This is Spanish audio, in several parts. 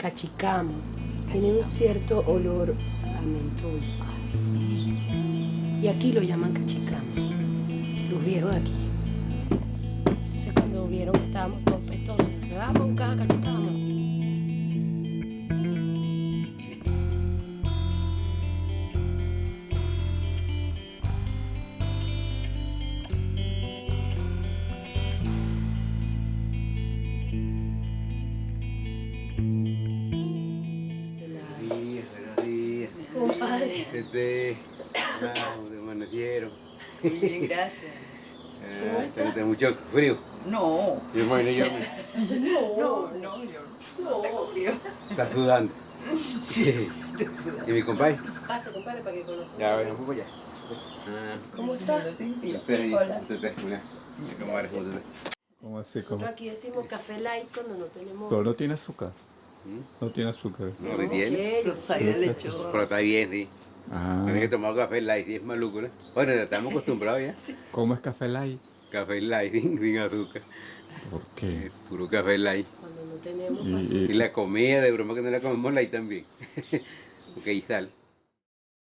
cachicamo. Tiene un cierto olor a mentol. Y aquí lo llaman cachicamo, los viejos de aquí. Entonces cuando vieron que estábamos todos pestosos, se vamos a buscar cachicamo. Buenos días. Compadre. De amanecieron. Muy bien, gracias. ¿Tenés mucho frío? No, Yo imagino yo. no, yo no tengo frío. Está sudando. Sí. ¿Y mi compadre? Pase, compadre, para que conozca. Ya, bueno, un poco ya. ¿Cómo está? Hola. ¿Cómo así? Nosotros aquí decimos café light cuando no tenemos... Pero no tiene azúcar. No tiene azúcar. No, ¿me entiendes? Chelo. Rosario de lechosa. Pero está bien, sí. Ah, Tienes que tomar café light, sí, es maluco, ¿no? Bueno, ya estamos acostumbrados ya. ¿cómo es café light? Café light, sin azúcar. ¿Por qué? Puro café light. Cuando no tenemos Y- azúcar. Y la comida, de broma que no la comemos light también. Porque hay sal.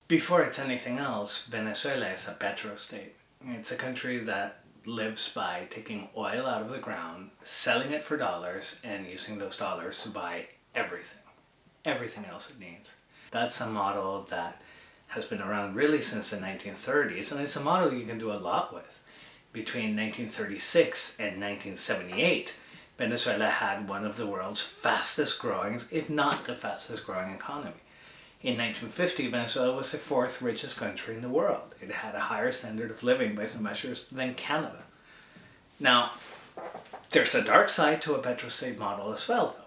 Before it's anything else, Venezuela is a petrostate. It's a country that lives by taking oil out of the ground, selling it for dollars, and using those dollars to buy everything else it needs. That's a model that has been around really since the 1930s, and it's a model you can do a lot with. Between 1936 and 1978, Venezuela had one of the world's fastest growing, if not the fastest growing economy. In 1950, Venezuela was the fourth richest country in the world. It had a higher standard of living by some measures than Canada. Now, there's a dark side to a petrostate model as well, though.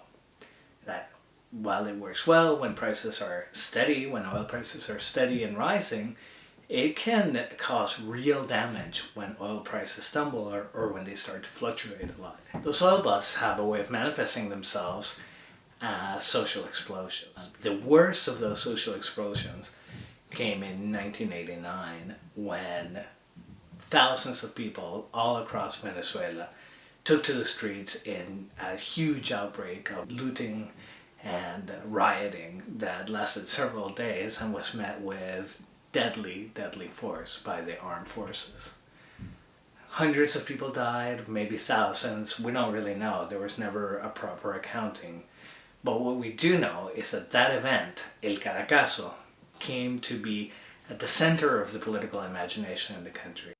That while it works well when prices are steady, when oil prices are steady and rising, it can cause real damage when oil prices stumble or when they start to fluctuate a lot. Those oil busts have a way of manifesting themselves as social explosions. The worst of those social explosions came in 1989 when thousands of people all across Venezuela took to the streets in a huge outbreak of looting and rioting that lasted several days and was met with deadly force by the armed forces. Hundreds of people died, maybe thousands, we don't really know. There was never a proper accounting. But what we do know is that that event, El Caracazo, came to be at the center of the political imagination in the country.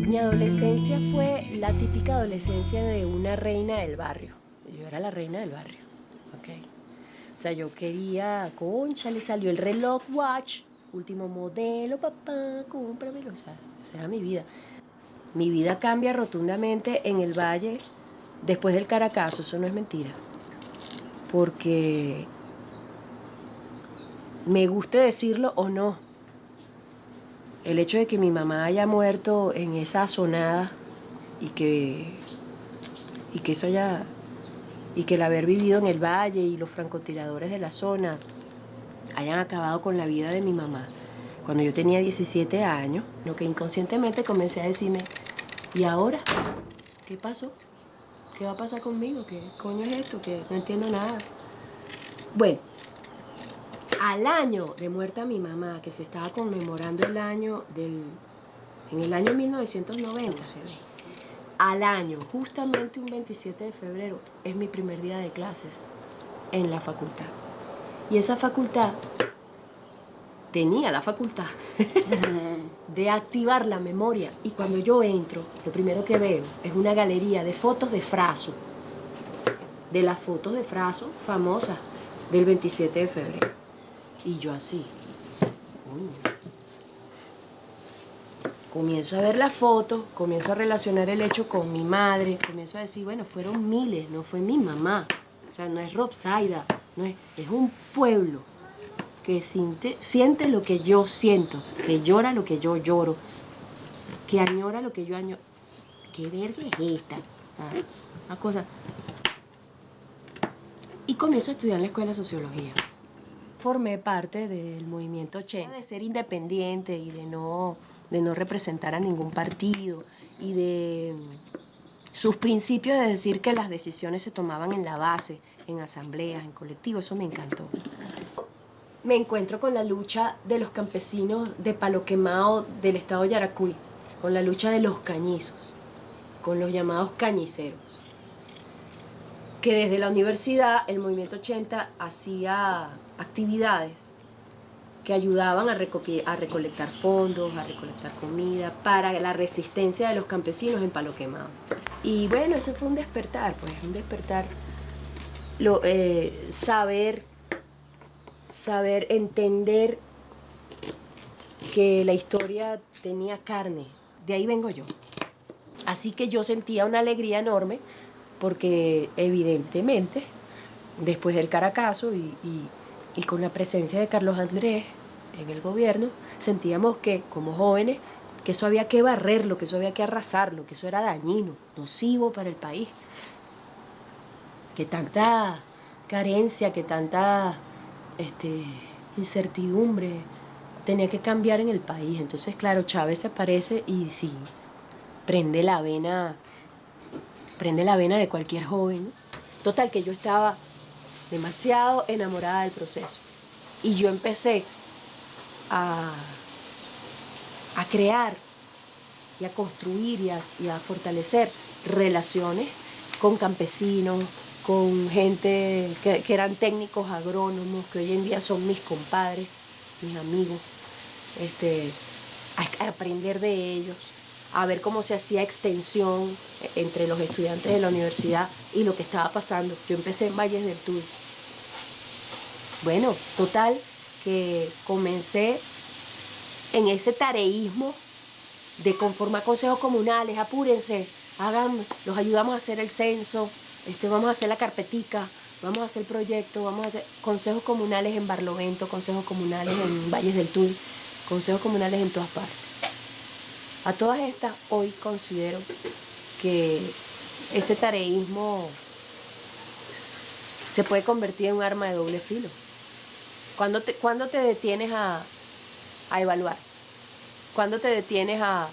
Mi adolescencia fue la típica adolescencia de una reina del barrio. Yo era la reina del barrio, ¿ok? O sea, yo quería, concha, le salió el reloj Watch, último modelo, papá, cómpramelo. O sea, esa era mi vida. Mi vida cambia rotundamente en el Valle después del Caracazo, eso no es mentira. Porque, me guste decirlo o no, el hecho de que mi mamá haya muerto en esa azonada y que eso haya... y que el haber vivido en el valle y los francotiradores de la zona hayan acabado con la vida de mi mamá. Cuando yo tenía 17 años, lo que inconscientemente comencé a decirme, ¿y ahora? ¿Qué pasó? ¿Qué va a pasar conmigo? ¿Qué coño es esto? Que no entiendo nada. Bueno, al año de muerta mi mamá, que se estaba conmemorando el año en el año 1990, al año, justamente un 27 de febrero, es mi primer día de clases en la facultad. Y esa facultad tenía la facultad de activar la memoria. Y cuando yo entro, lo primero que veo es una galería de fotos de Fraso, de las fotos de Fraso famosas del 27 de febrero. Y yo así, comienzo a ver la foto, comienzo a relacionar el hecho con mi madre, comienzo a decir, bueno, fueron miles, no fue mi mamá. O sea, no es Robsaida, no es un pueblo que siente lo que yo siento, que llora lo que yo lloro, que añora lo que yo añoro. ¿Qué verga es esta? ¿Ah? Una cosa. Y comienzo a estudiar en la escuela de sociología. Formé parte del movimiento 80, de ser independiente y de no representar a ningún partido y de sus principios de decir que las decisiones se tomaban en la base, en asambleas, en colectivos. Eso me encantó. Me encuentro con la lucha de los campesinos de Palo Quemado del estado de Yaracuy, con la lucha de los cañizos, con los llamados cañiceros, que desde la universidad el movimiento 80 hacía actividades que ayudaban a recolectar fondos, a recolectar comida para la resistencia de los campesinos en Palo Quemado. Y bueno, eso fue un despertar, pues, un despertar, saber entender que la historia tenía carne. De ahí vengo yo. Así que yo sentía una alegría enorme porque evidentemente después del Caracazo y con la presencia de Carlos Andrés en el gobierno, sentíamos que como jóvenes que eso había que barrerlo, que eso había que arrasarlo, que eso era dañino, nocivo para el país. Que tanta carencia, que tanta incertidumbre tenía que cambiar en el país. Entonces, claro, Chávez se aparece y sí, prende la vena de cualquier joven, ¿no? Total, que yo estaba demasiado enamorada del proceso. Y yo empecé a crear y a construir y a fortalecer relaciones con campesinos, con gente que eran técnicos agrónomos, que hoy en día son mis compadres, mis amigos, a aprender de ellos, a ver cómo se hacía extensión entre los estudiantes de la universidad y lo que estaba pasando. Yo empecé en Valles del Tuy. Bueno, total, que comencé en ese tareísmo de conformar consejos comunales. Apúrense, los ayudamos a hacer el censo, vamos a hacer la carpetica, vamos a hacer el proyecto, vamos a hacer consejos comunales en Barlovento, consejos comunales en Valles del Tuy, consejos comunales en todas partes. A todas estas, hoy considero que ese tareísmo se puede convertir en un arma de doble filo. ¿Cuándo te detienes a evaluar? ¿Cuándo te detienes a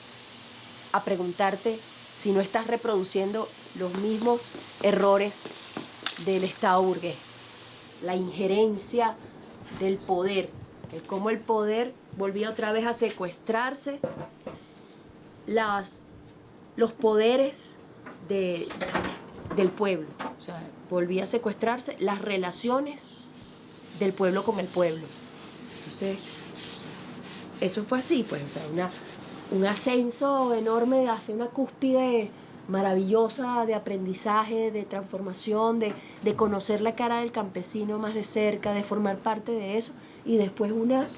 preguntarte si no estás reproduciendo los mismos errores del Estado burgués? La injerencia del poder, cómo el poder volvía otra vez a secuestrarse los poderes del pueblo. O sea, volvía a secuestrarse las relaciones del pueblo con el pueblo. Entonces, eso fue así, pues, o sea, un ascenso enorme hacia una cúspide maravillosa de aprendizaje, de transformación, de conocer la cara del campesino más de cerca, de formar parte de eso, y después una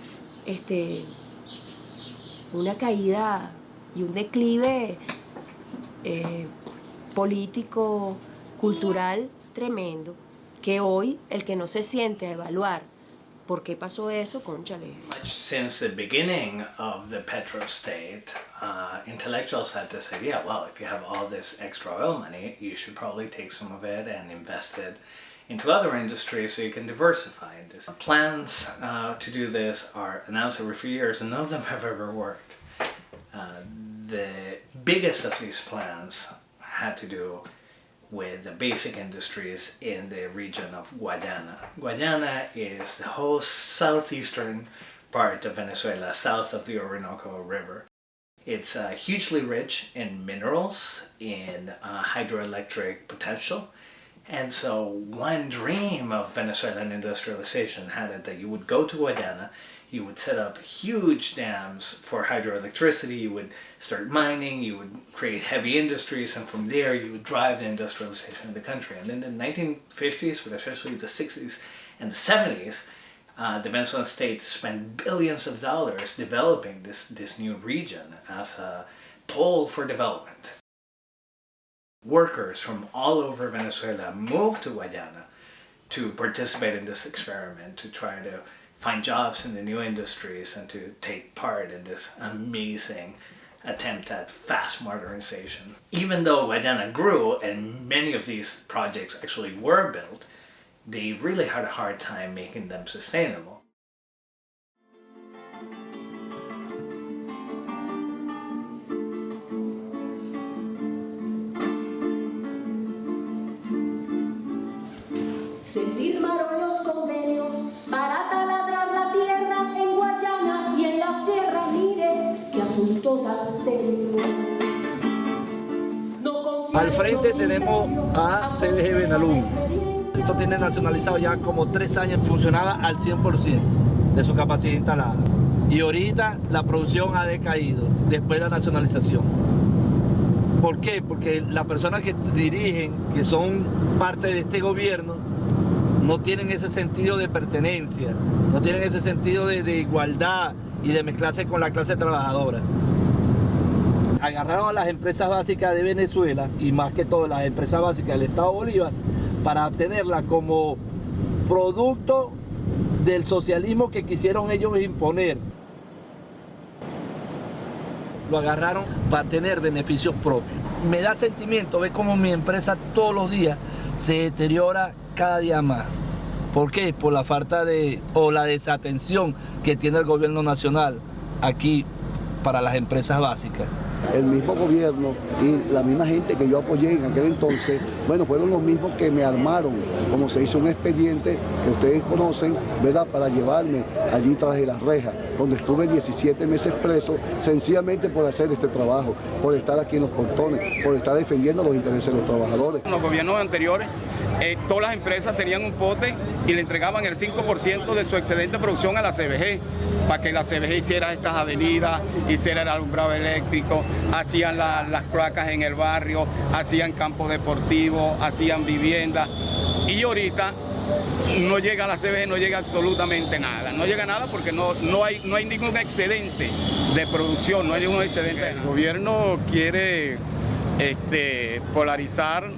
caída y un declive político, cultural tremendo, que hoy el que no se siente a evaluar por qué pasó eso, cónchale. Much since the beginning of the petrostate, intellectuals had this idea, well, if you have all this extra oil money, you should probably take some of it and invest it into other industries so you can diversify. Plans to do this are announced every few years, and none of them have ever worked. The biggest of these plans had to do with the basic industries in the region of Guayana. Guayana is the whole southeastern part of Venezuela, south of the Orinoco River. It's hugely rich in minerals, in hydroelectric potential. And so one dream of Venezuelan industrialization had it that you would go to Guayana, you would set up huge dams for hydroelectricity, you would start mining, you would create heavy industries, and from there you would drive the industrialization of the country. And in the 1950s, but especially the 60s and the 70s, the Venezuelan state spent billions of dollars developing this new region as a pole for development. Workers from all over Venezuela moved to Guayana to participate in this experiment, to try to find jobs in the new industries and to take part in this amazing attempt at fast modernization. Even though Guayana grew and many of these projects actually were built, they really had a hard time making them sustainable. Se firmaron los convenios para taladrar la tierra en Guayana y en la sierra. Mire qué asunto tan serio. Al frente tenemos a CBG Benalún. Esto tiene nacionalizado ya como 3 años, funcionaba al 100% de su capacidad instalada. Y ahorita la producción ha decaído después de la nacionalización. ¿Por qué? Porque las personas que dirigen, que son parte de este gobierno, no tienen ese sentido de pertenencia, no tienen ese sentido de igualdad y de mezclarse con la clase trabajadora. Agarraron a las empresas básicas de Venezuela y más que todo las empresas básicas del Estado Bolívar para tenerlas como producto del socialismo que quisieron ellos imponer. Lo agarraron para tener beneficios propios. Me da sentimiento ver cómo mi empresa todos los días se deteriora cada día más. ¿Por qué? Por la falta o la desatención que tiene el gobierno nacional aquí para las empresas básicas. El mismo gobierno y la misma gente que yo apoyé en aquel entonces, bueno, fueron los mismos que me armaron, como se hizo un expediente que ustedes conocen, ¿verdad?, para llevarme allí tras de las rejas, donde estuve 17 meses preso, sencillamente por hacer este trabajo, por estar aquí en los portones, por estar defendiendo los intereses de los trabajadores. En los gobiernos anteriores, todas las empresas tenían un pote y le entregaban el 5% de su excedente de producción a la CBG, para que la CBG hiciera estas avenidas, hiciera el alumbrado eléctrico, hacían las placas en el barrio, hacían campos deportivos, hacían viviendas. Y ahorita no llega a la CBG, no llega absolutamente nada. No llega nada porque no hay ningún excedente de producción, no hay ningún excedente. El gobierno quiere polarizar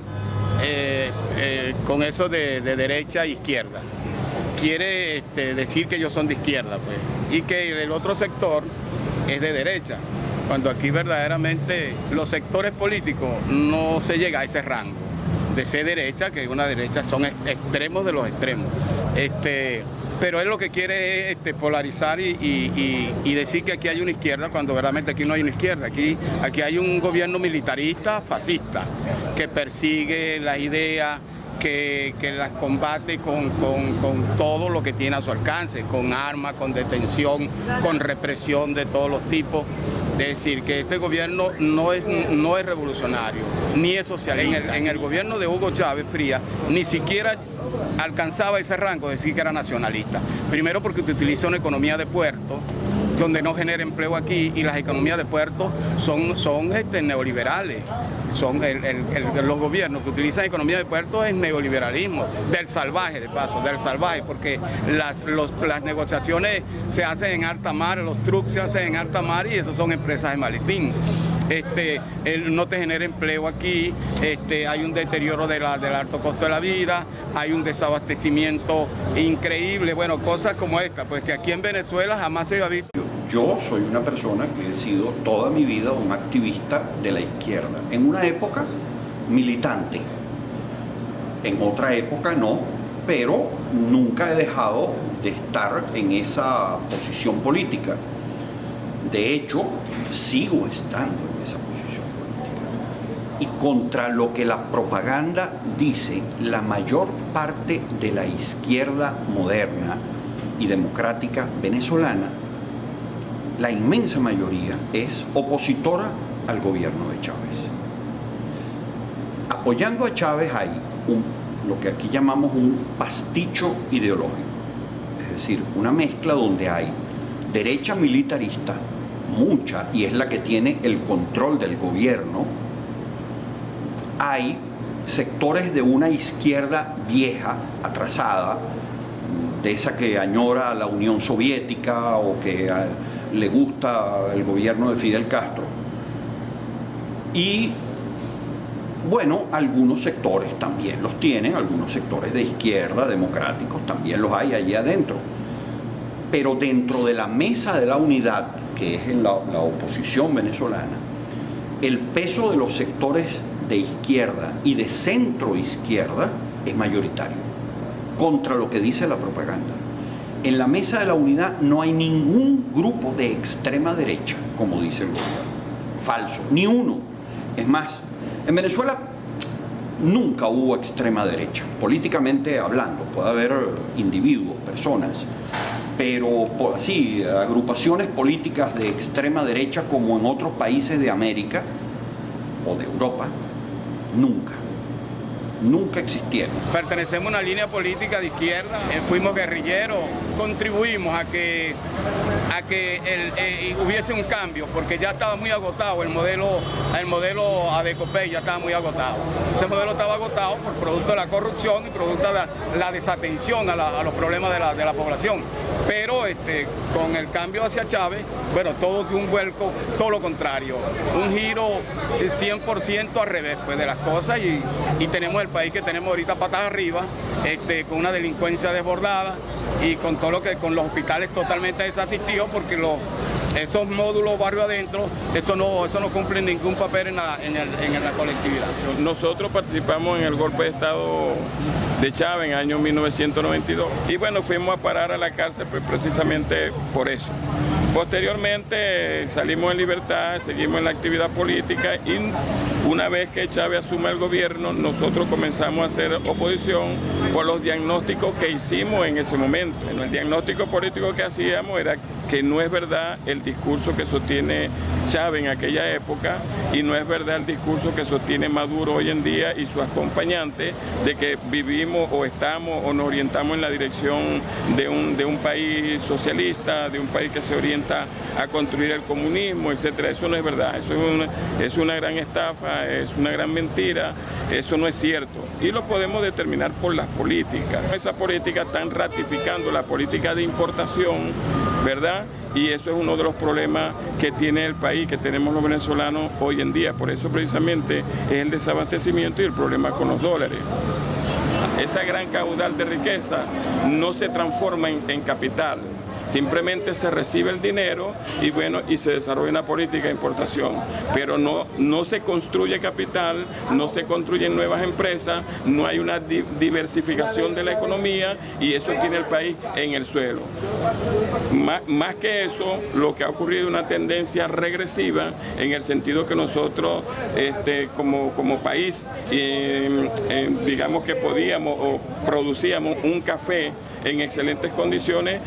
con eso de derecha e izquierda. Quiere decir que ellos son de izquierda, pues, y que el otro sector es de derecha, cuando aquí verdaderamente los sectores políticos no se llega a ese rango de ser derecha, que una derecha son extremos de los extremos. Pero él lo que quiere es polarizar y decir que aquí hay una izquierda, cuando verdaderamente aquí no hay una izquierda. Aquí hay un gobierno militarista, fascista, que persigue las ideas, que las combate con todo lo que tiene a su alcance, con armas, con detención, con represión de todos los tipos. Es decir, que este gobierno no es revolucionario, ni es socialista. En el gobierno de Hugo Chávez Frías ni siquiera alcanzaba ese rango de decir que era nacionalista. Primero porque utiliza una economía de puerto, donde no genera empleo aquí, y las economías de puerto son neoliberales. Los gobiernos que utilizan economía de puerto es neoliberalismo, del salvaje, de paso, del salvaje, porque las negociaciones se hacen en alta mar, los trucks se hacen en alta mar y esos son empresas de maletín. No te genera empleo aquí, hay un deterioro del alto costo de la vida, hay un desabastecimiento increíble, bueno, cosas como esta, pues que aquí en Venezuela jamás se había visto. Yo soy una persona que he sido toda mi vida un activista de la izquierda, en una época militante, en otra época no, pero nunca he dejado de estar en esa posición política. De hecho, sigo estando en esa posición política. Y contra lo que la propaganda dice, la mayor parte de la izquierda moderna y democrática venezolana, la inmensa mayoría es opositora al gobierno de Chávez. Apoyando a Chávez hay lo que aquí llamamos un pasticho ideológico, es decir, una mezcla donde hay derecha militarista, mucha, y es la que tiene el control del gobierno. Hay sectores de una izquierda vieja, atrasada, de esa que añora a la Unión Soviética o que le gusta el gobierno de Fidel Castro. Y bueno, algunos sectores también los tienen, algunos sectores de izquierda, democráticos, también los hay allí adentro. Pero dentro de la mesa de la unidad, que es la oposición venezolana, el peso de los sectores de izquierda y de centro izquierda es mayoritario, contra lo que dice la propaganda. En la mesa de la unidad no hay ningún grupo de extrema derecha, como dice el gobierno. Falso, ni uno. Es más, en Venezuela nunca hubo extrema derecha, políticamente hablando. Puede haber individuos, personas, pero así, agrupaciones políticas de extrema derecha como en otros países de América o de Europa, nunca existieron. Pertenecemos a una línea política de izquierda, fuimos guerrilleros, contribuimos a que hubiese un cambio, porque ya estaba muy agotado el modelo Adecopey, ya estaba muy agotado. Ese modelo estaba agotado por producto de la corrupción y producto de la desatención a los problemas de la población. Pero con el cambio hacia Chávez, bueno, todo dio un vuelco, todo lo contrario, un giro 100% al revés pues, de las cosas y tenemos el país que tenemos ahorita patas arriba, con una delincuencia desbordada y con todo lo que con los hospitales totalmente desasistidos porque esos módulos barrio adentro, eso no cumple ningún papel en la colectividad. Nosotros participamos en el golpe de Estado de Chávez en el año 1992 y bueno, fuimos a parar a la cárcel pues, precisamente por eso. Posteriormente salimos en libertad, seguimos en la actividad política y una vez que Chávez asume el gobierno, nosotros comenzamos a hacer oposición por los diagnósticos que hicimos en ese momento. El diagnóstico político que hacíamos era que no es verdad el discurso que sostiene Chávez en aquella época y no es verdad el discurso que sostiene Maduro hoy en día y sus acompañantes de que vivimos o estamos o nos orientamos en la dirección de un país socialista, de un país que se orienta a construir el comunismo, etcétera. Eso no es verdad, eso es una gran estafa, es una gran mentira, eso no es cierto. Y lo podemos determinar por las políticas. Esas políticas están ratificando la política de importación, ¿verdad? Y eso es uno de los problemas que tiene el país, que tenemos los venezolanos hoy en día. Por eso precisamente es el desabastecimiento y el problema con los dólares. Esa gran caudal de riqueza no se transforma en capital. Simplemente se recibe el dinero y bueno, y se desarrolla una política de importación, pero no se construye capital, no se construyen nuevas empresas, no hay una diversificación de la economía y eso tiene el país en el suelo. Más que eso, lo que ha ocurrido es una tendencia regresiva en el sentido que nosotros como país digamos que podíamos o producíamos un café en excelentes condiciones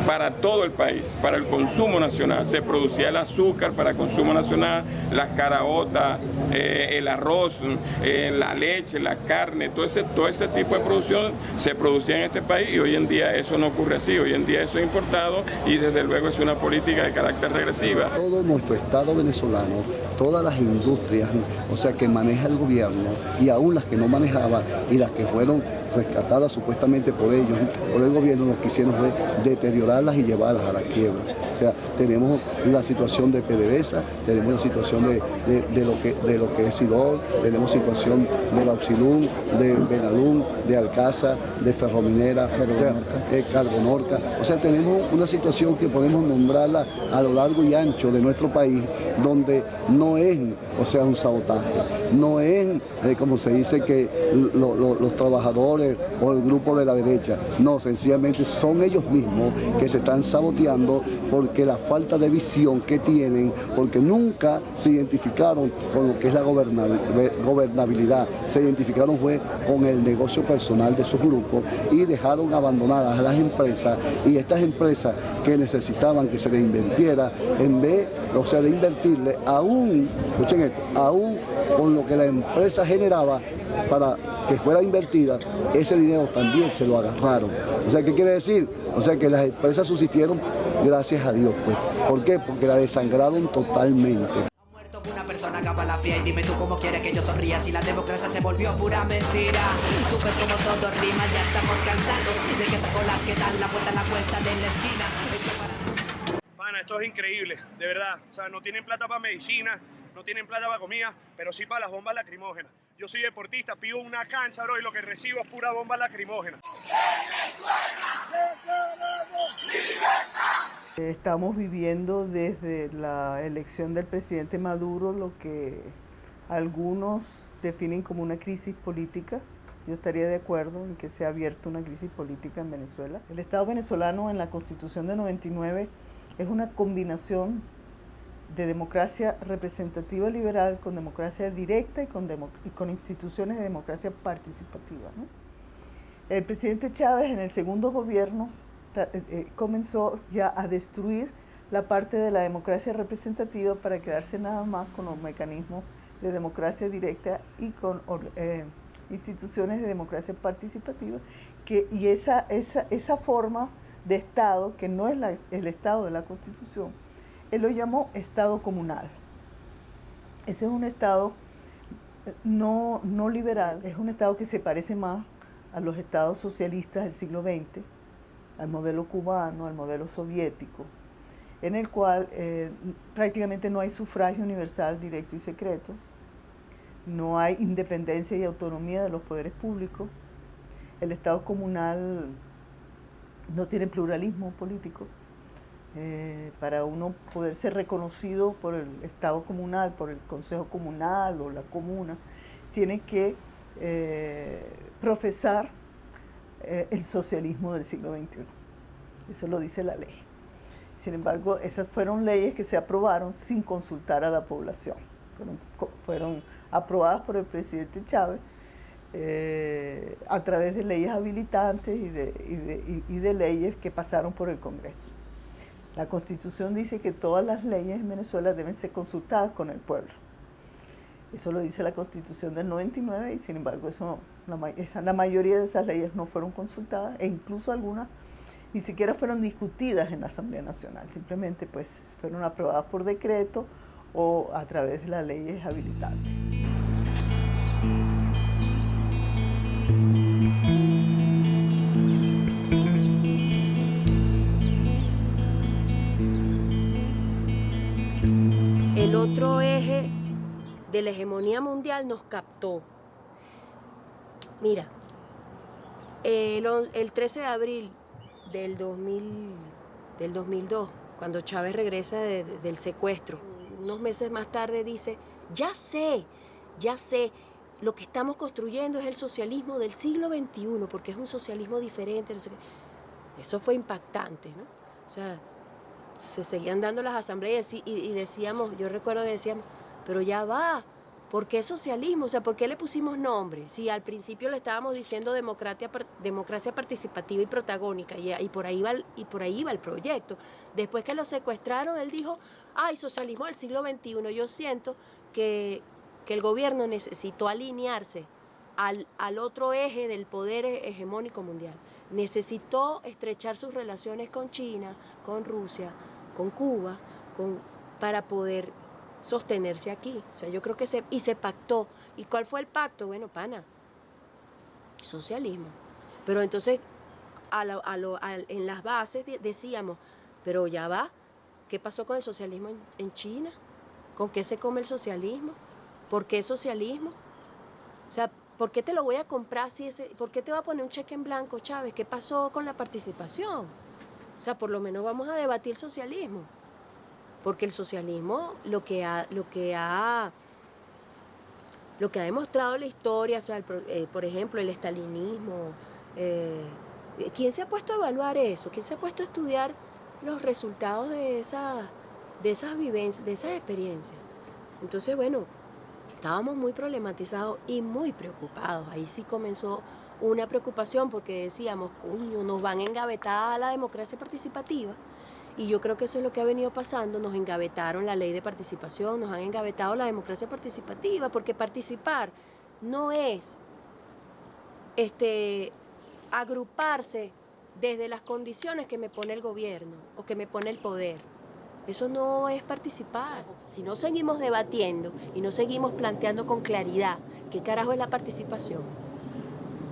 para todo el país, para el consumo nacional. Se producía el azúcar para consumo nacional, las caraotas, el arroz, la leche, la carne, todo ese tipo de producción se producía en este país y hoy en día eso no ocurre así, hoy en día eso es importado y desde luego es una política de carácter regresiva. Todo nuestro Estado venezolano, todas las industrias, o sea, que maneja el gobierno y aún las que no manejaba y las que fueron rescatadas supuestamente por ellos, por el gobierno, lo que hicieron fue deteriorarlas y llevarlas a la quiebra. O sea, tenemos la situación de PDVSA, tenemos la situación de lo que es Sidol, tenemos situación de Bauxilum, de Benalum, de Alcázar, de Ferrominera, de Carbonorca. O sea, tenemos una situación que podemos nombrarla a lo largo y ancho de nuestro país, donde no es, o sea, un sabotaje, no es, como se dice, que los trabajadores o el grupo de la derecha, no, sencillamente son ellos mismos que se están saboteando porque la falta de visión que tienen, porque nunca se identificaron con lo que es la gobernabilidad, se identificaron fue con el negocio personal de sus grupos y dejaron abandonadas a las empresas y estas empresas que necesitaban que se les invirtiera, en vez, o sea, de invertirle aún, escuchen esto, aún con lo que la empresa generaba para que fuera invertida, ese dinero también se lo agarraron. O sea, ¿qué quiere decir? O sea, que las empresas subsistieron gracias a Dios, pues. ¿Por qué? Porque la desangraron totalmente. Una persona acaba la fría y dime tú cómo quieres que yo sonría si la democracia se volvió pura mentira. Tú ves como todo rima, ya estamos cansados de que sacó las que dan la vuelta de la esquina. Pana, esto es increíble, de verdad. O sea, no tienen plata para medicina, no tienen plata para comida, pero sí para las bombas lacrimógenas. Yo soy deportista, pido una cancha, bro, y lo que recibo es pura bomba lacrimógena. Estamos viviendo desde la elección del presidente Maduro lo que algunos definen como una crisis política yo estaría de acuerdo en que se ha abierto una crisis política en Venezuela. El Estado venezolano en la Constitución de 99 es una combinación de democracia representativa liberal con democracia directa y con instituciones de democracia participativa, ¿no? El presidente Chávez en el segundo gobierno comenzó ya a destruir la parte de la democracia representativa para quedarse nada más con los mecanismos de democracia directa y con instituciones de democracia participativa, y esa forma de Estado, que no es el Estado de la Constitución, él lo llamó Estado comunal. Ese es un Estado no liberal, es un Estado que se parece más a los estados socialistas del siglo XX, al modelo cubano, al modelo soviético, en el cual prácticamente no hay sufragio universal, directo y secreto, no hay independencia y autonomía de los poderes públicos, el Estado comunal no tiene pluralismo político. Para uno poder ser reconocido por el Estado comunal, por el Consejo Comunal o la comuna, tiene que profesar el socialismo del siglo XXI. Eso lo dice la ley. Sin embargo, esas fueron leyes que se aprobaron sin consultar a la población. Fueron aprobadas por el presidente Chávez a través de leyes habilitantes y de leyes que pasaron por el Congreso. La Constitución dice que todas las leyes en Venezuela deben ser consultadas con el pueblo. Eso lo dice la Constitución del 99 y sin embargo la mayoría de esas leyes no fueron consultadas e incluso algunas ni siquiera fueron discutidas en la Asamblea Nacional, simplemente pues fueron aprobadas por decreto o a través de las leyes habilitantes. El otro eje de la hegemonía mundial nos captó. Mira, el 13 de abril del 2002, cuando Chávez regresa del secuestro, unos meses más tarde dice, ya sé, lo que estamos construyendo es el socialismo del siglo XXI, porque es un socialismo diferente. No sé qué. Eso fue impactante, ¿no? O sea, se seguían dando las asambleas y decíamos, yo recuerdo que decíamos, pero ya va, ¿por qué socialismo? O sea, ¿por qué le pusimos nombre? Si al principio le estábamos diciendo democracia participativa y protagónica, y por ahí iba el proyecto. Después que lo secuestraron, él dijo, ay, socialismo del siglo XXI. Yo siento que el gobierno necesitó alinearse al otro eje del poder hegemónico mundial. Necesitó estrechar sus relaciones con China, con Rusia, con Cuba, para poder sostenerse aquí. O sea, yo creo que se pactó. ¿Y cuál fue el pacto? Bueno, pana, socialismo. Pero entonces, en las bases decíamos, pero ya va, ¿qué pasó con el socialismo en China? ¿Con qué se come el socialismo? ¿Por qué socialismo? O sea, ¿por qué te lo voy a comprar por qué te va a poner un cheque en blanco, Chávez? ¿Qué pasó con la participación? O sea, por lo menos vamos a debatir el socialismo. Porque el socialismo, lo que ha demostrado la historia, o sea, por ejemplo, el estalinismo, ¿quién se ha puesto a evaluar eso? ¿Quién se ha puesto a estudiar los resultados de esas vivencias, de esas experiencias? Entonces, bueno, estábamos muy problematizados y muy preocupados. Ahí sí comenzó una preocupación porque decíamos, coño, nos van a engavetar a la democracia participativa. Y yo creo que eso es lo que ha venido pasando. Nos engavetaron la ley de participación, nos han engavetado la democracia participativa, porque participar no es agruparse desde las condiciones que me pone el gobierno o que me pone el poder. Eso no es participar. Si no seguimos debatiendo y no seguimos planteando con claridad qué carajo es la participación,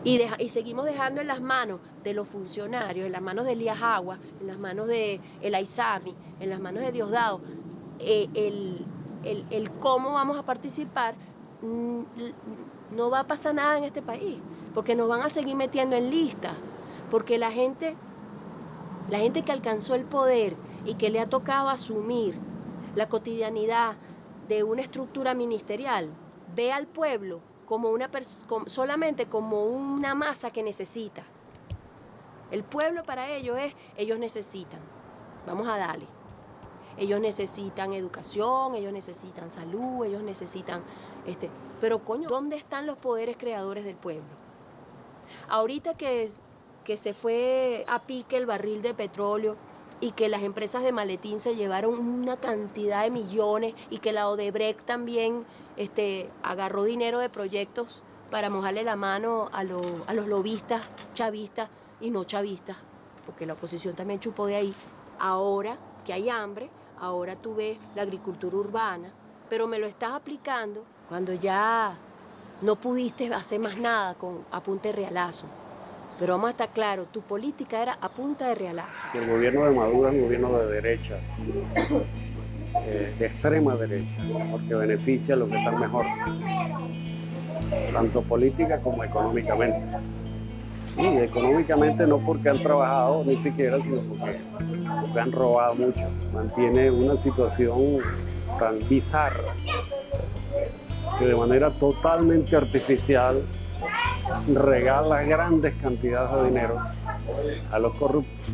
y seguimos dejando en las manos de los funcionarios, en las manos de Elías Agua, en las manos de el Aizami, en las manos de Diosdado, el cómo vamos a participar, no va a pasar nada en este país, porque nos van a seguir metiendo en listas, porque la gente que alcanzó el poder y que le ha tocado asumir la cotidianidad de una estructura ministerial, ve al pueblo solamente como una masa que necesita. El pueblo para ellos ellos necesitan, vamos a darle. Ellos necesitan educación, ellos necesitan salud, ellos necesitan... Pero coño, ¿dónde están los poderes creadores del pueblo? Ahorita que se fue a pique el barril de petróleo y que las empresas de maletín se llevaron una cantidad de millones y que la Odebrecht también agarró dinero de proyectos para mojarle la mano a los lobistas chavistas y no chavistas, porque la oposición también chupó de ahí. Ahora que hay hambre, ahora tú ves la agricultura urbana, pero me lo estás aplicando cuando ya no pudiste hacer más nada a punta de realazo. Pero vamos a estar claros, tu política era a punta de realazo. El gobierno de Maduro es un gobierno de derecha, de extrema derecha, porque beneficia a los que están mejor, tanto política como económicamente. Y económicamente no porque han trabajado ni siquiera, sino porque han robado mucho. Mantiene una situación tan bizarra que de manera totalmente artificial regala grandes cantidades de dinero a los corruptos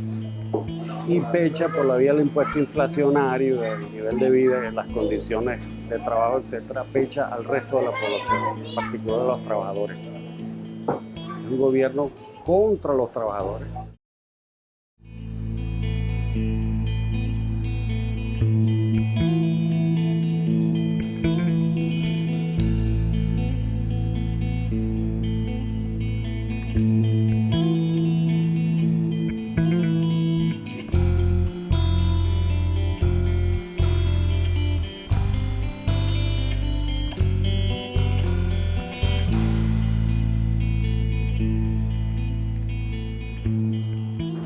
y pecha por la vía del impuesto inflacionario, el nivel de vida, las condiciones de trabajo, etcétera, pecha al resto de la población, en particular a los trabajadores. Es un gobierno contra los trabajadores.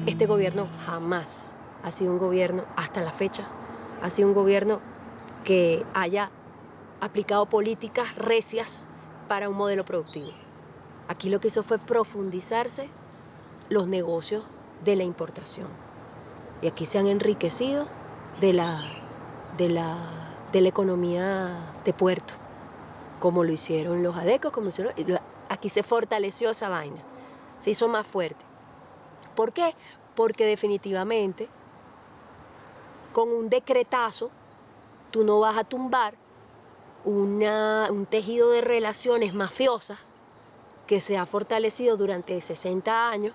Este gobierno jamás ha sido un gobierno, hasta la fecha, ha sido un gobierno que haya aplicado políticas recias para un modelo productivo. Aquí lo que hizo fue profundizarse los negocios de la importación. Y aquí se han enriquecido de la economía de puerto, como lo hicieron los adecos, aquí se fortaleció esa vaina, se hizo más fuerte. ¿Por qué? Porque definitivamente con un decretazo tú no vas a tumbar un tejido de relaciones mafiosas que se ha fortalecido durante 60 años.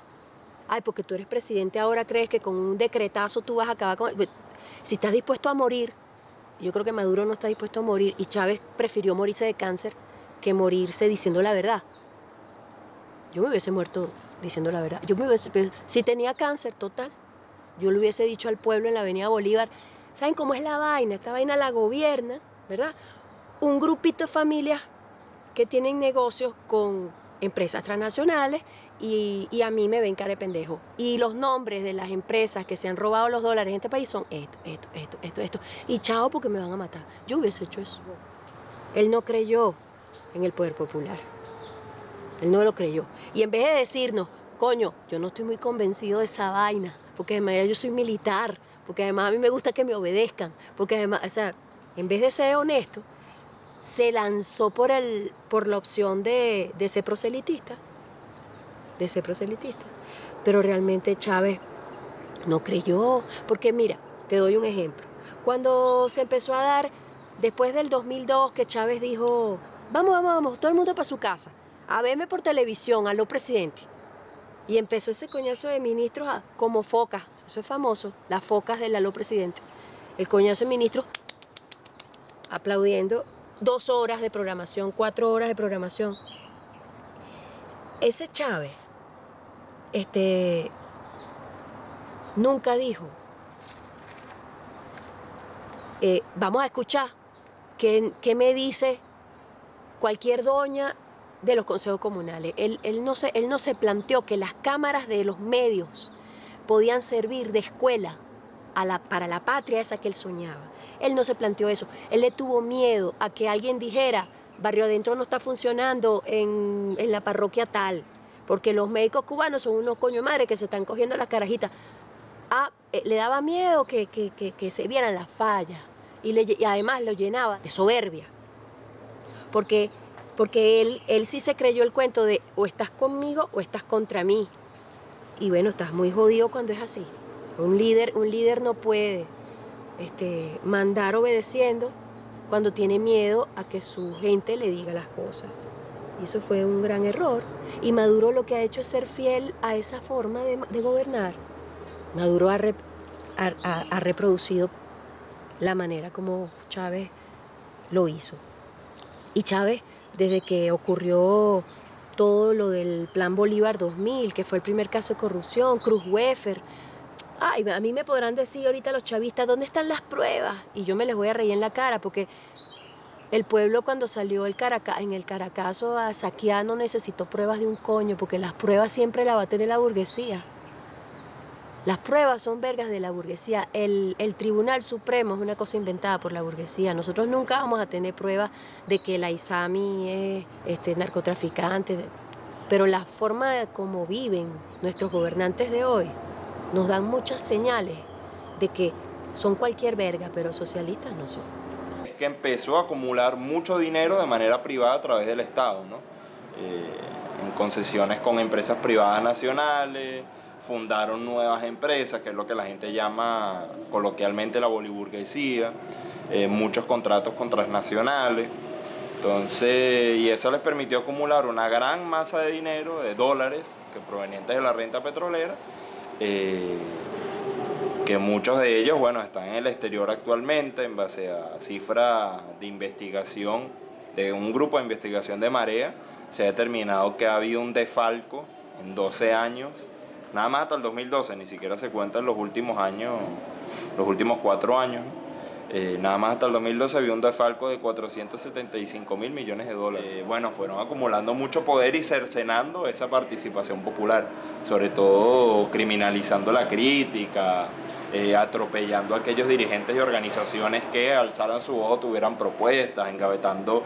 Ay, porque tú eres presidente ahora crees que con un decretazo tú vas a acabar con... Si estás dispuesto a morir, yo creo que Maduro no está dispuesto a morir y Chávez prefirió morirse de cáncer que morirse diciendo la verdad. Yo me hubiese muerto diciendo la verdad. Si tenía cáncer total, yo le hubiese dicho al pueblo en la Avenida Bolívar, ¿saben cómo es la vaina? Esta vaina la gobierna, ¿verdad? Un grupito de familias que tienen negocios con empresas transnacionales y a mí me ven cara de pendejo. Y los nombres de las empresas que se han robado los dólares en este país son esto. Y chao porque me van a matar. Yo hubiese hecho eso. Él no creyó en el poder popular. Él no lo creyó. Y en vez de decirnos, coño, yo no estoy muy convencido de esa vaina, porque además yo soy militar, porque además a mí me gusta que me obedezcan, porque además, o sea, en vez de ser honesto, se lanzó por la opción de ser proselitista. Pero realmente Chávez no creyó, porque mira, te doy un ejemplo. Cuando se empezó a dar, después del 2002, que Chávez dijo, vamos, todo el mundo para su casa, a verme por televisión, a los presidentes. Y empezó ese coñazo de ministros como focas, eso es famoso, las focas del aló presidente. El coñazo de ministros aplaudiendo 2 horas de programación, 4 horas de programación. Ese Chávez, nunca dijo, vamos a escuchar qué me dice cualquier doña de los consejos comunales. Él no se planteó que las cámaras de los medios podían servir de escuela para la patria esa que él soñaba. Él no se planteó eso. Él le tuvo miedo a que alguien dijera, Barrio Adentro no está funcionando en la parroquia tal, porque los médicos cubanos son unos coño madre que se están cogiendo las carajitas. Le daba miedo que se vieran las fallas y además lo llenaba de soberbia, porque Porque él sí se creyó el cuento de o estás conmigo o estás contra mí. Y bueno, estás muy jodido cuando es así. Un líder no puede mandar obedeciendo cuando tiene miedo a que su gente le diga las cosas. Y eso fue un gran error. Y Maduro lo que ha hecho es ser fiel a esa forma de gobernar. Maduro ha reproducido la manera como Chávez lo hizo. Y Chávez, desde que ocurrió todo lo del Plan Bolívar 2000, que fue el primer caso de corrupción, Cruz Wefer, a mí me podrán decir ahorita los chavistas, ¿dónde están las pruebas? Y yo me les voy a reír en la cara, porque el pueblo cuando salió en el Caracazo a saquear no necesitó pruebas de un coño, porque las pruebas siempre las va a tener la burguesía. Las pruebas son vergas de la burguesía. El Tribunal Supremo es una cosa inventada por la burguesía. Nosotros nunca vamos a tener pruebas de que la ISAMI es narcotraficante. Pero la forma de cómo viven nuestros gobernantes de hoy nos dan muchas señales de que son cualquier verga, pero socialistas no son. Es que empezó a acumular mucho dinero de manera privada a través del Estado, ¿no? En concesiones con empresas privadas nacionales. Fundaron nuevas empresas, que es lo que la gente llama coloquialmente la boliburguesía, muchos contratos con transnacionales. Entonces, y eso les permitió acumular una gran masa de dinero, de dólares, que provenientes de la renta petrolera, que muchos de ellos, bueno, están en el exterior actualmente en base a cifras de investigación de un grupo de investigación de Marea. Se ha determinado que ha habido un desfalco en 12 años, nada más hasta el 2012, ni siquiera se cuentan los últimos años, los últimos 4 años. Nada más hasta el 2012 había un desfalco de 475.000 millones de dólares. Bueno, fueron acumulando mucho poder y cercenando esa participación popular, sobre todo criminalizando la crítica, atropellando a aquellos dirigentes y organizaciones que alzaran su voz, tuvieran propuestas, engavetando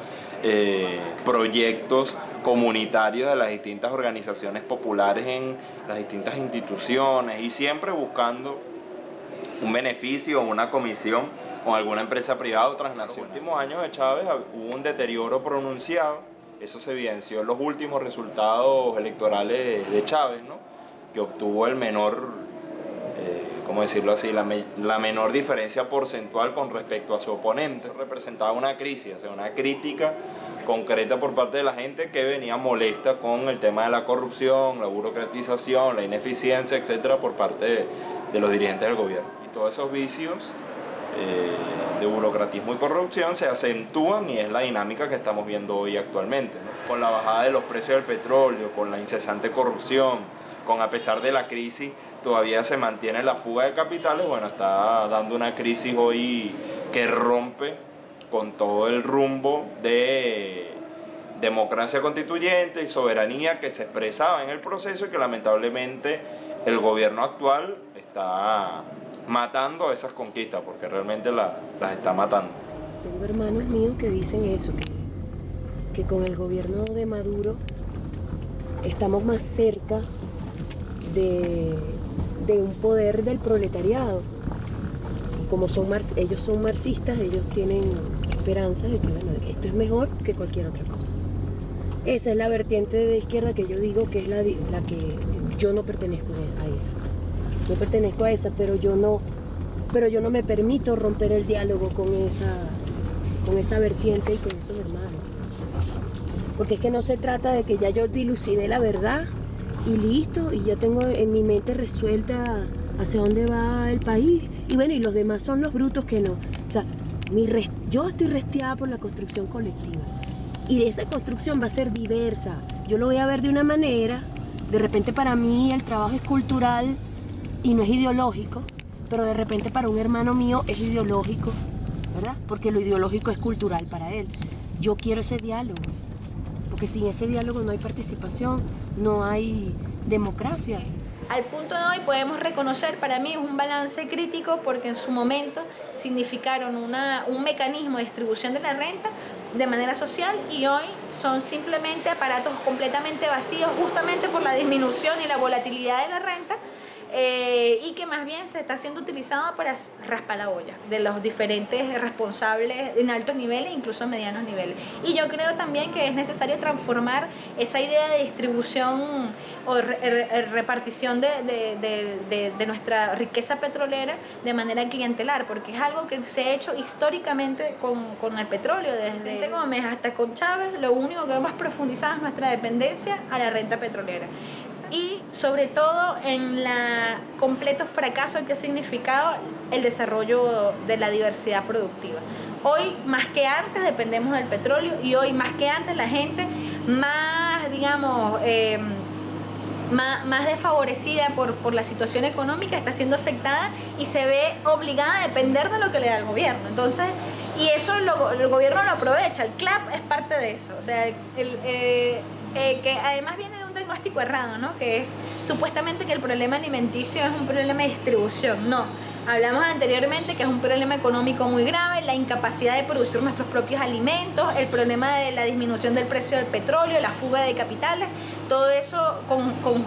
proyectos comunitarios de las distintas organizaciones populares en las distintas instituciones y siempre buscando un beneficio o una comisión con alguna empresa privada o transnacional. En los últimos años de Chávez hubo un deterioro pronunciado, eso se evidenció en los últimos resultados electorales de Chávez, ¿no? Que obtuvo el menor, ¿cómo decirlo así?, la menor diferencia porcentual con respecto a su oponente. Representaba una crisis, o sea, una crítica concreta por parte de la gente que venía molesta con el tema de la corrupción, la burocratización, la ineficiencia, etcétera, por parte de los dirigentes del gobierno. Y todos esos vicios de burocratismo y corrupción se acentúan y es la dinámica que estamos viendo hoy actualmente, ¿no? Con la bajada de los precios del petróleo, con la incesante corrupción, con a pesar de la crisis todavía se mantiene la fuga de capitales, bueno, está dando una crisis hoy que rompe con todo el rumbo de democracia constituyente y soberanía que se expresaba en el proceso y que lamentablemente el gobierno actual está matando esas conquistas, porque realmente las está matando. Tengo hermanos míos que dicen eso, que con el gobierno de Maduro estamos más cerca de un poder del proletariado. Como ellos son marxistas, ellos tienen esperanza de que, bueno, esto es mejor que cualquier otra cosa. Esa es la vertiente de izquierda que yo digo que es la que yo no pertenezco a esa. No pertenezco a esa, pero yo no me permito romper el diálogo con esa vertiente y con esos hermanos. Porque es que no se trata de que ya yo dilucidé la verdad y listo, y ya tengo en mi mente resuelta hacia dónde va el país. Y bueno, y los demás son los brutos que no. O sea, yo estoy restiada por la construcción colectiva. Y esa construcción va a ser diversa. Yo lo voy a ver de una manera, de repente para mí el trabajo es cultural y no es ideológico, pero de repente para un hermano mío es ideológico, ¿verdad? Porque lo ideológico es cultural para él. Yo quiero ese diálogo, porque sin ese diálogo no hay participación, no hay democracia. Al punto de hoy podemos reconocer, para mí es un balance crítico porque en su momento significaron un mecanismo de distribución de la renta de manera social y hoy son simplemente aparatos completamente vacíos justamente por la disminución y la volatilidad de la renta y que más bien se está siendo utilizado para raspar la olla de los diferentes responsables en altos niveles, incluso en medianos niveles. Y yo creo también que es necesario transformar esa idea de distribución o repartición de nuestra riqueza petrolera de manera clientelar, porque es algo que se ha hecho históricamente con el petróleo, desde Gómez hasta con Chávez. Lo único que hemos profundizado es nuestra dependencia a la renta petrolera. Y sobre todo en el completo fracaso que ha significado el desarrollo de la diversidad productiva. Hoy más que antes dependemos del petróleo, y hoy más que antes la gente más, digamos, más desfavorecida por la situación económica está siendo afectada y se ve obligada a depender de lo que le da el gobierno. Entonces, y eso el gobierno lo aprovecha, el CLAP es parte de eso, o sea, que además viene de un diagnóstico errado, ¿no? Que es supuestamente que el problema alimenticio es un problema de distribución. No, hablamos anteriormente que es un problema económico muy grave, la incapacidad de producir nuestros propios alimentos, el problema de la disminución del precio del petróleo, la fuga de capitales. Todo eso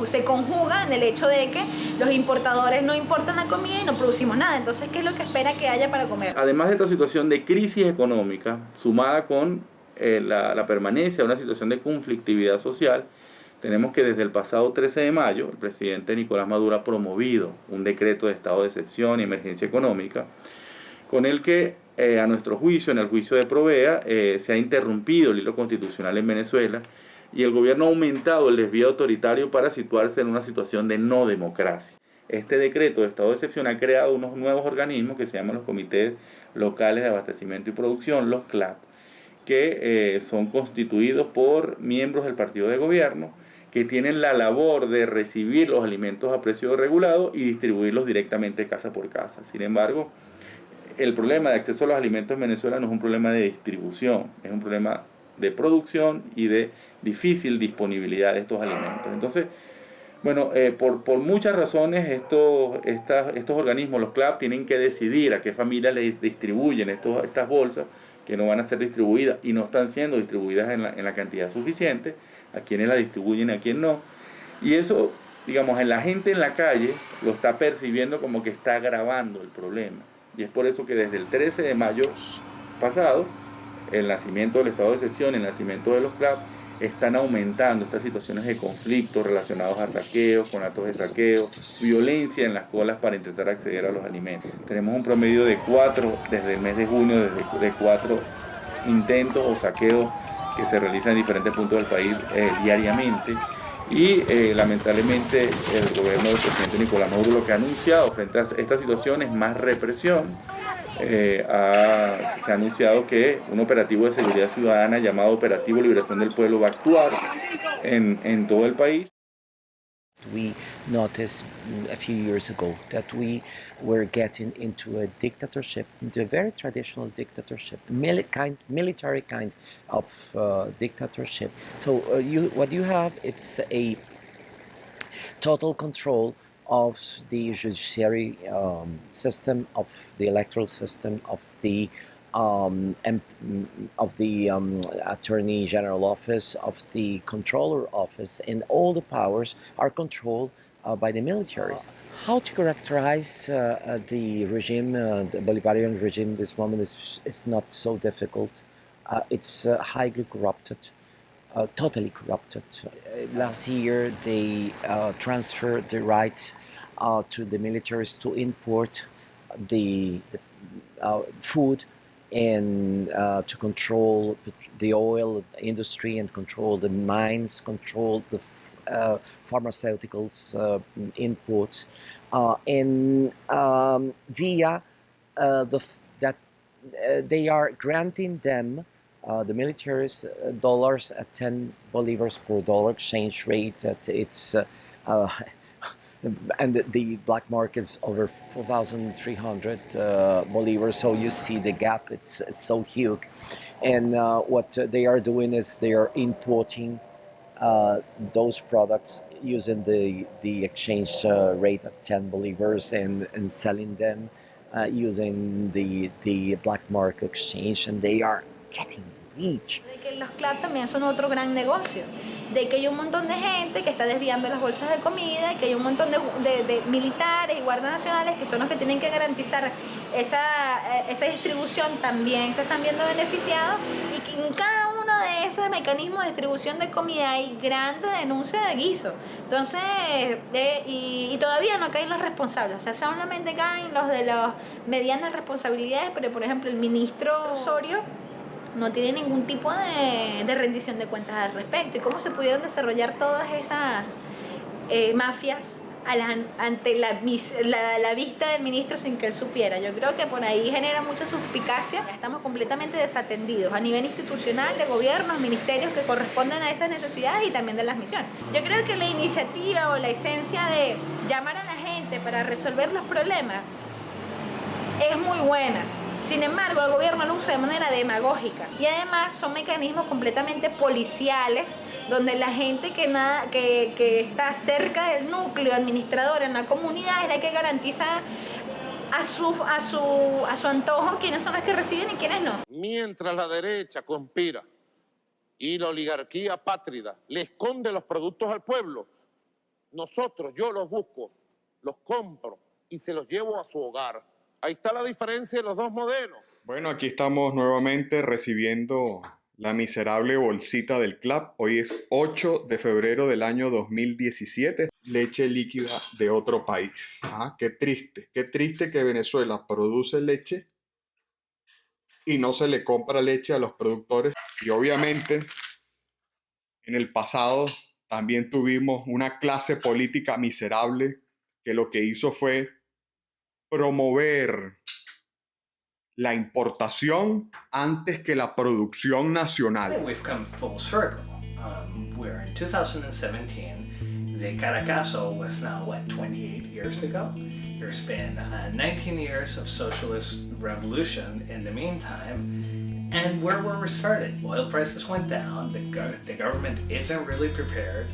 se conjuga en el hecho de que los importadores no importan la comida y no producimos nada. Entonces, ¿qué es lo que espera que haya para comer? Además de esta situación de crisis económica, sumada con la permanencia de una situación de conflictividad social, tenemos que desde el pasado 13 de mayo el presidente Nicolás Maduro ha promovido un decreto de estado de excepción y emergencia económica, con el que a nuestro juicio, en el juicio de Provea, se ha interrumpido el hilo constitucional en Venezuela y el gobierno ha aumentado el desvío autoritario para situarse en una situación de no democracia. Este decreto de estado de excepción ha creado unos nuevos organismos que se llaman los Comités Locales de Abastecimiento y Producción, los CLAP, que son constituidos por miembros del partido de gobierno, que tienen la labor de recibir los alimentos a precio regulado y distribuirlos directamente casa por casa. Sin embargo, el problema de acceso a los alimentos en Venezuela no es un problema de distribución, es un problema de producción y de difícil disponibilidad de estos alimentos. Entonces, bueno, por muchas razones estos organismos, los CLAP, tienen que decidir a qué familias les distribuyen estas bolsas, que no van a ser distribuidas y no están siendo distribuidas en la cantidad suficiente, a quienes la distribuyen y a quienes no. Y eso, digamos, en la gente en la calle lo está percibiendo como que está agravando el problema. Y es por eso que desde el 13 de mayo pasado, el nacimiento del estado de excepción, el nacimiento de los CLAP, están aumentando estas situaciones de conflicto relacionados a saqueos, con actos de saqueo, violencia en las colas para intentar acceder a los alimentos. Tenemos un promedio de 4, desde el mes de junio, de 4 intentos o saqueos que se realizan en diferentes puntos del país diariamente. Y lamentablemente el gobierno del presidente Nicolás Maduro lo que ha anunciado frente a esta situación es más represión. Se ha anunciado que un operativo de seguridad ciudadana llamado Operativo Liberación del Pueblo va a actuar en todo el país. We noticed a few years ago that we were getting into a dictatorship, into a very traditional dictatorship, military kind of dictatorship. So what you have, it's a total control of the judiciary system, of the electoral system, of the Attorney General Office, of the Controller Office, and all the powers are controlled by the militaries. How to characterize the regime, the Bolivarian regime, this moment is not so difficult. It's highly corrupted. Totally corrupted. Last year they transferred the rights to the militaries to import the food and to control the oil industry and control the mines, control the pharmaceuticals imports, and via that they are granting them the militaries dollars at 10 bolivars per dollar exchange rate. It's and the black market's over 4,300 bolivars. So you see the gap; it's so huge. And what they are doing is they are importing those products using the exchange rate at 10 bolivars and selling them using the black market exchange, and they are getting each. De que los clubs también son otro gran negocio, de que hay un montón de gente que está desviando las bolsas de comida, que hay un montón de militares y guardias nacionales que son los que tienen que garantizar esa distribución, también se están viendo beneficiados, y que en cada uno de esos mecanismos de distribución de comida hay grandes denuncias de guiso. Entonces, y todavía no caen los responsables, o sea, solamente caen los de las medianas responsabilidades, pero por ejemplo el ministro Osorio no tiene ningún tipo de rendición de cuentas al respecto. ¿Y cómo se pudieron desarrollar todas esas mafias ante la vista del ministro sin que él supiera? Yo creo que por ahí genera mucha suspicacia. Estamos completamente desatendidos a nivel institucional, de gobiernos, ministerios que corresponden a esas necesidades y también de las misiones. Yo creo que la iniciativa o la esencia de llamar a la gente para resolver los problemas es muy buena. Sin embargo, el gobierno lo usa de manera demagógica, y además son mecanismos completamente policiales, donde la gente que está cerca del núcleo administrador en la comunidad es la que garantiza a su antojo quiénes son los que reciben y quiénes no. Mientras la derecha conspira y la oligarquía pátrida le esconde los productos al pueblo, yo los busco, los compro y se los llevo a su hogar. Ahí está la diferencia de los dos modelos. Bueno, aquí estamos nuevamente recibiendo la miserable bolsita del club. Hoy es 8 de febrero del año 2017. Leche líquida de otro país. Qué triste que Venezuela produce leche y no se le compra leche a los productores. Y obviamente en el pasado también tuvimos una clase política miserable que lo que hizo fue promover la importación antes que la producción nacional. We've come full circle. Where in 2017, the Caracazo was now, 28 years ago? There's been 19 years of socialist revolution in the meantime. And where were we started? Oil prices went down. The government isn't really prepared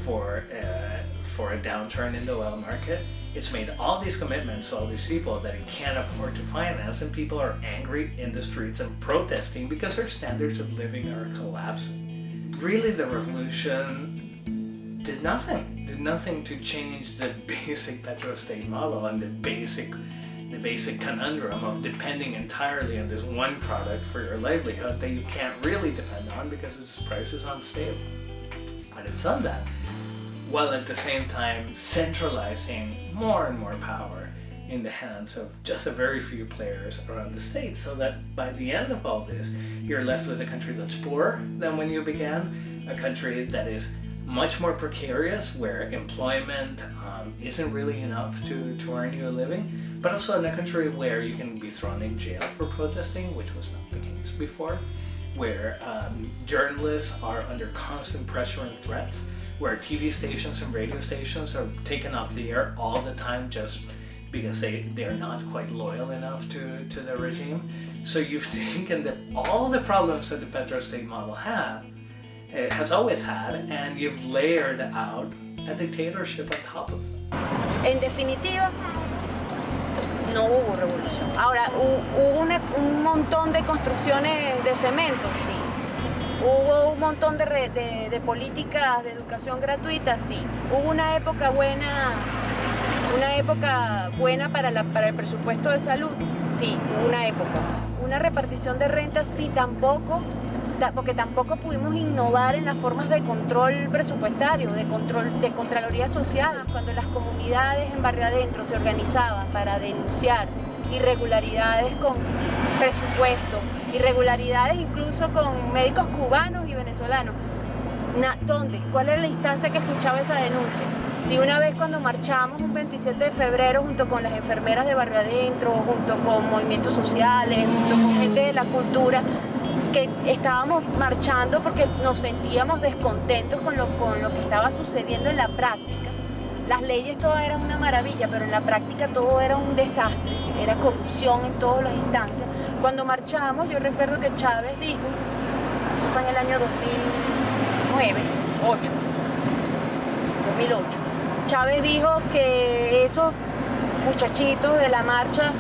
for a downturn in the oil market. It's made all these commitments to all these people that it can't afford to finance, and people are angry in the streets and protesting because their standards of living are collapsing. Really, the revolution did nothing to change the basic petrostate model and the basic conundrum of depending entirely on this one product for your livelihood that you can't really depend on because its price is unstable. But it's done that, while at the same time centralizing more and more power in the hands of just a very few players around the state, so that by the end of all this, you're left with a country that's poorer than when you began, a country that is much more precarious, where employment isn't really enough to earn you a living, but also in a country where you can be thrown in jail for protesting, which was not the case before, where journalists are under constant pressure and threats, where TV stations and radio stations are taken off the air all the time just because they're not quite loyal enough to the regime. So you've taken all the problems that the federal state model has always had, and you've layered out a dictatorship on top of them. En definitiva, no hubo revolución. Ahora, hubo un montón de construcciones de cemento, sí. Hubo un montón de políticas de educación gratuita, sí. Hubo una época buena para el presupuesto de salud, sí, hubo una época. Una repartición de rentas, sí, tampoco, porque tampoco pudimos innovar en las formas de control presupuestario, de Contraloría Social. Cuando las comunidades en barrio adentro se organizaban para denunciar irregularidades con presupuesto, irregularidades incluso con médicos cubanos y venezolanos. ¿Dónde? ¿Cuál era la instancia que escuchaba esa denuncia? Si una vez cuando marchamos un 27 de febrero junto con las enfermeras de barrio adentro, junto con movimientos sociales, junto con gente de la cultura, que estábamos marchando porque nos sentíamos descontentos con lo que estaba sucediendo en la práctica. Las leyes todas eran una maravilla, pero en la práctica todo era un desastre, era corrupción en todas las instancias. Cuando marchamos, yo recuerdo que Chávez dijo, eso fue en el año 2008, Chávez dijo que esos muchachitos de la marcha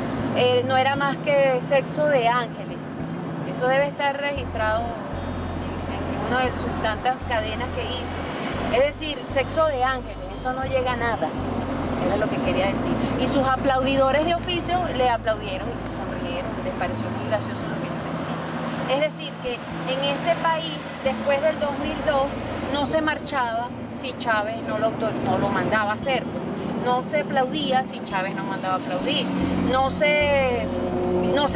no era más que sexo de ángeles. Eso debe estar registrado en una de sus tantas cadenas que hizo. Es decir, sexo de ángeles, eso no llega a nada, era lo que quería decir. Y sus aplaudidores de oficio le aplaudieron y se sonrieron, les pareció muy gracioso lo que ellos decían. Es decir, que en este país, después del 2002, no se marchaba si Chávez no lo mandaba a hacer. No se aplaudía si Chávez no mandaba a aplaudir. No se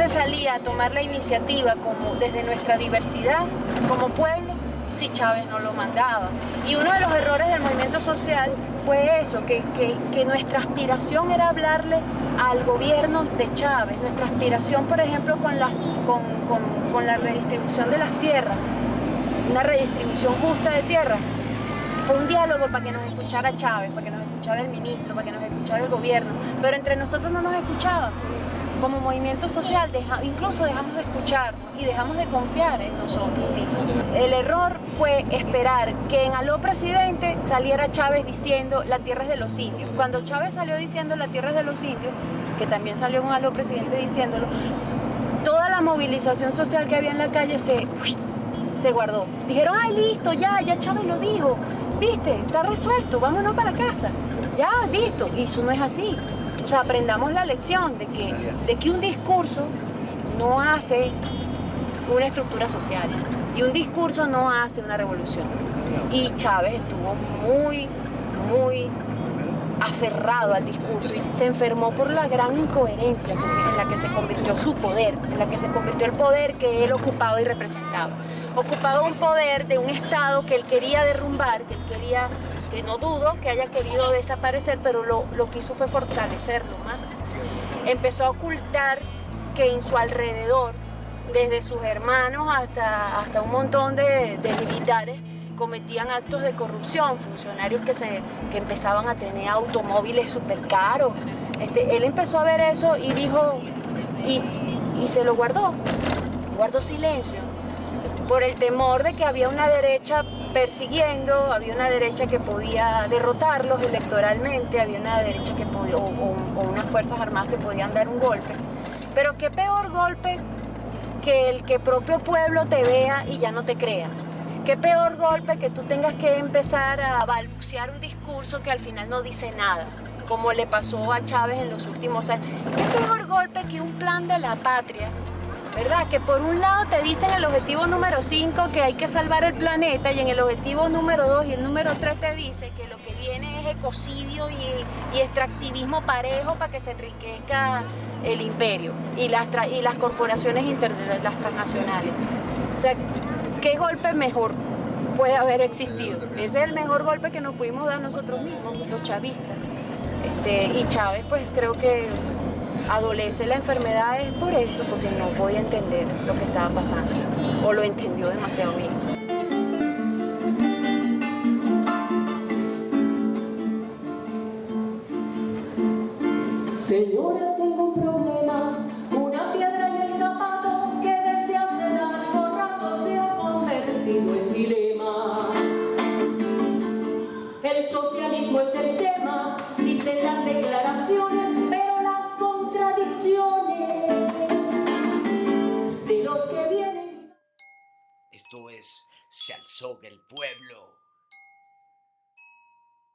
salía a tomar la iniciativa como desde nuestra diversidad como pueblo si Chávez no lo mandaba. Y uno de los errores del movimiento social fue eso, que nuestra aspiración era hablarle al gobierno de Chávez. Nuestra aspiración, por ejemplo, con la redistribución de las tierras, una redistribución justa de tierras, fue un diálogo para que nos escuchara Chávez, para que nos escuchara el ministro, para que nos escuchara el gobierno, pero entre nosotros no nos escuchaban. Como movimiento social incluso dejamos de escucharnos y dejamos de confiar en nosotros mismos. El error fue esperar que en Aló Presidente saliera Chávez diciendo la tierra es de los indios. Cuando Chávez salió diciendo la tierra es de los indios, que también salió un Aló Presidente diciéndolo, toda la movilización social que había en la calle se guardó. Dijeron, ay, listo, ya Chávez lo dijo, viste, está resuelto, vámonos para la casa, ya, listo. Y eso no es así. O sea, aprendamos la lección de que un discurso no hace una estructura social y un discurso no hace una revolución. Y Chávez estuvo muy aferrado al discurso y se enfermó por la gran incoherencia en la que se convirtió su poder, en la que se convirtió el poder que él ocupaba y representaba. Ocupaba un poder de un Estado que él quería derrumbar, que no dudo que haya querido desaparecer, pero lo que hizo fue fortalecerlo más. Empezó a ocultar que en su alrededor, desde sus hermanos hasta un montón de militares, cometían actos de corrupción, funcionarios que empezaban a tener automóviles súper caros. Él empezó a ver eso y dijo, y se lo guardó silencio, por el temor de que había una derecha persiguiendo, había una derecha que podía derrotarlos electoralmente, había una derecha que podía, o unas fuerzas armadas que podían dar un golpe. Pero qué peor golpe que el que propio pueblo te vea y ya no te crea. Qué peor golpe que tú tengas que empezar a balbucear un discurso que al final no dice nada, como le pasó a Chávez en los últimos años. Qué peor golpe que un plan de la patria, ¿verdad? Que por un lado te dicen el objetivo número 5 que hay que salvar el planeta y en el objetivo número 2 y el número 3 te dice que lo que viene es ecocidio y extractivismo parejo para que se enriquezca el imperio y las corporaciones las transnacionales. O sea, ¿qué golpe mejor puede haber existido? Ese es el mejor golpe que nos pudimos dar nosotros mismos, los chavistas. Y Chávez, pues creo que adolece la enfermedad es por eso, porque no podía entender lo que estaba pasando, o lo entendió demasiado bien. Señores, tengo un problema, una piedra en el zapato que desde hace largo rato se ha convertido en dilema. El socialismo es el tema, dicen las declaraciones, pero las contradicciones de los que vienen. Esto es Se alzó el pueblo.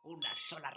Una sola